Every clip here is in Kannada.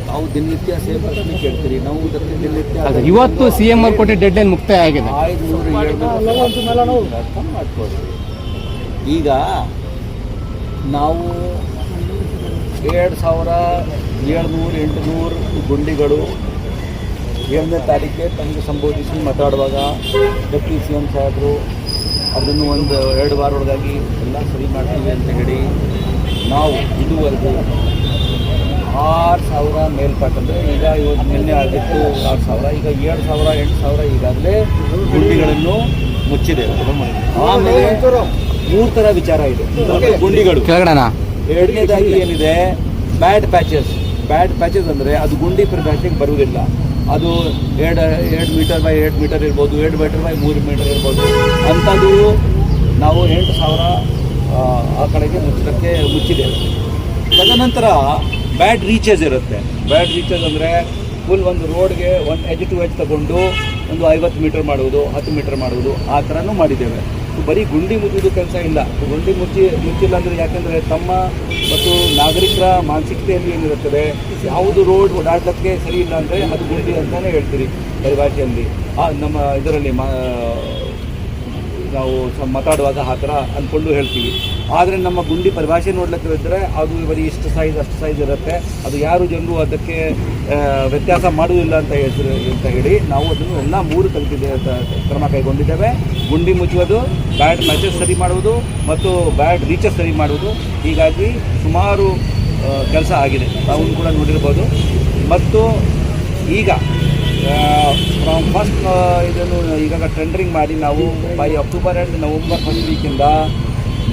ನಾವು ದಿನನಿತ್ಯ ಸೇಮ್ ಪ್ರಶ್ನೆ ಕೇಳ್ತೀರಿ. ನಾವು ದಿನನಿತ್ಯ ಇವತ್ತು CM ಅವ್ರು ಕೊಟ್ಟ ಡೆಡ್ ಲೈನ್ ಮುಕ್ತಾಯ ಆಗಿದೆ. 500 ಅರ್ಥ ಮಾಡ್ಕೊಳ್ರಿ. ಈಗ ನಾವು 2700-800 ಗುಂಡಿಗಳು 7ನೇ ತಾರೀಕಿಗೆ ತಮಗೆ ಸಂಬೋಧಿಸಿ ಮಾತಾಡುವಾಗ ಡೆಪ್ಯೂಟಿ CM ಸಾಹೇಬರು ಅದನ್ನು ಒಂದು 2 ವಾರದೊಳಗಾಗಿ ಎಲ್ಲ ಸರಿ ಮಾಡ್ತೀವಿ ಅಂತ ಹೇಳಿ ನಾವು ಇದುವರೆಗೂ 6,000 ಮೇಲ್ಪಟ್ಟಂದರೆ ಈಗ ಇವತ್ತು ನಿನ್ನೆ ಆಗಿತ್ತು 6,000, ಈಗ 7,000 8,000 ಈಗಾಗಲೇ ಗುಂಡಿಗಳನ್ನು ಮುಚ್ಚಿದೆ. ಆಮೇಲೆ 3 ಥರ ವಿಚಾರ ಇದೆ ಗುಂಡಿಗಳು. ಎರಡನೇದಾಗಿ ಏನಿದೆ ಬ್ಯಾಡ್ ಪ್ಯಾಚಸ್ ಅಂದರೆ ಅದು ಗುಂಡಿ ಪರಿಭಾಷೆಗೆ ಬರುವುದಿಲ್ಲ. ಅದು 2 ಮೀಟರ್ ಬೈ 2 ಮೀಟರ್ ಇರ್ಬೋದು, 2 ಮೀಟರ್ ಬೈ 3 ಮೀಟರ್ ಇರ್ಬೋದು. ಅಂಥದ್ದು ನಾವು 8,000 ಆ ಕಡೆಗೆ ಮುಚ್ಚಿದೆ. ತದನಂತರ ಬ್ಯಾಡ್ ರೀಚಸ್ ಇರುತ್ತೆ. ಬ್ಯಾಡ್ ರೀಚಸ್ ಅಂದರೆ ಫುಲ್ ಒಂದು ರೋಡ್ಗೆ ಒಂದು ಎಜ್ ಟು ಎಜ್ ತಗೊಂಡು ಒಂದು 50 ಮೀಟರ್ ಮಾಡುವುದು, 10 ಮೀಟರ್ ಮಾಡುವುದು, ಆ ಥರನೂ ಮಾಡಿದ್ದೇವೆ. ಬರೀ ಗುಂಡಿ ಮುಚ್ಚೋದು ಕೆಲಸ ಇಲ್ಲ. ಗುಂಡಿ ಮುಚ್ಚಿಲ್ಲ ಅಂದರೆ ಯಾಕೆಂದರೆ ತಮ್ಮ ಮತ್ತು ನಾಗರಿಕರ ಮಾನಸಿಕತೆಯಲ್ಲಿ ಏನಿರುತ್ತದೆ, ಯಾವುದು ರೋಡ್ ಓಡಾಡಲಿಕ್ಕೆ ಸರಿ ಇಲ್ಲ ಅಂದರೆ ಅದು ಗುಂಡಿ ಅಂತಲೇ ಹೇಳ್ತೀರಿ ಪರಿಭಾಷೆಯಲ್ಲಿ. ನಮ್ಮ ಇದರಲ್ಲಿ ನಾವು ಮಾತಾಡುವಾಗ ಆ ಥರ ಅಂದ್ಕೊಂಡು ಹೇಳ್ತೀವಿ. ಆದರೆ ನಮ್ಮ ಗುಂಡಿ ಪರಿಭಾಷೆ ನೋಡ್ಲಿಕ್ಕೆ ಇದ್ದರೆ ಅದು ಬರೀ ಇಷ್ಟು ಸೈಜ್ ಅಷ್ಟು ಸೈಜ್ ಇರುತ್ತೆ. ಅದು ಯಾರು ಜನರು ಅದಕ್ಕೆ ವ್ಯತ್ಯಾಸ ಮಾಡುವುದಿಲ್ಲ ಅಂತ ಹೇಳಿ ನಾವು ಅದನ್ನು ಎಲ್ಲ 3 ಕ್ರಮ ಕೈಗೊಂಡಿದ್ದೇವೆ. ಗುಂಡಿ ಮುಚ್ಚುವುದು, ಬ್ಯಾಡ್ ಮ್ಯಾಚಸ್ ಸರಿ ಮಾಡುವುದು ಮತ್ತು ಬ್ಯಾಡ್ ರೀಚಸ್ ಸರಿ ಮಾಡುವುದು. ಹೀಗಾಗಿ ಸುಮಾರು ಕೆಲಸ ಆಗಿದೆ, ತಾವು ಕೂಡ ನೋಡಿರ್ಬೋದು. ಮತ್ತು ಈಗ ಫಸ್ಟ್ ಇದನ್ನು ಈಗಾಗ ಟೆಂಡರಿಂಗ್ ಮಾಡಿ ನಾವು by October and November first ವೀಕಿಂದ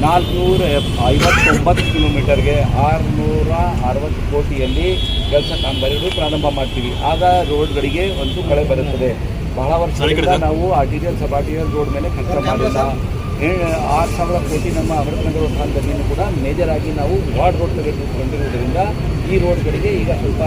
459 ಕಿಲೋಮೀಟರ್ಗೆ 660 ಕೋಟಿಯಲ್ಲಿ ಕೆಲಸ ಕಾಮಗಾರಿಗಳು ಪ್ರಾರಂಭ ಮಾಡ್ತೀವಿ. ಆಗ ರೋಡ್ಗಳಿಗೆ ಒಂದು ಕಳೆ ಬರುತ್ತದೆ. ಬಹಳ ವರ್ಷದಿಂದ ನಾವು ಆರ್ಟಿರಿಯಲ್ ಸಬ್ ಆರ್ಟಿರಿಯಲ್ ರೋಡ್ ಮೇಲೆ ಖರ್ಚು ಮಾಡಿಲ್ಲ. 6,000 ಕೋಟಿ ನಮ್ಮ ಅಮೃತನಗರ ಸ್ಥಾನದಲ್ಲಿಯೂ ಕೂಡ ಮೇಜರ್ ಆಗಿ ನಾವು ವಾರ್ಡ್ ರೋಡ್ ತೆಗೆದುಕೊಂಡಿರುವುದರಿಂದ ಈ ರೋಡ್ಗಳಿಗೆ ಈಗ ಸ್ವಲ್ಪ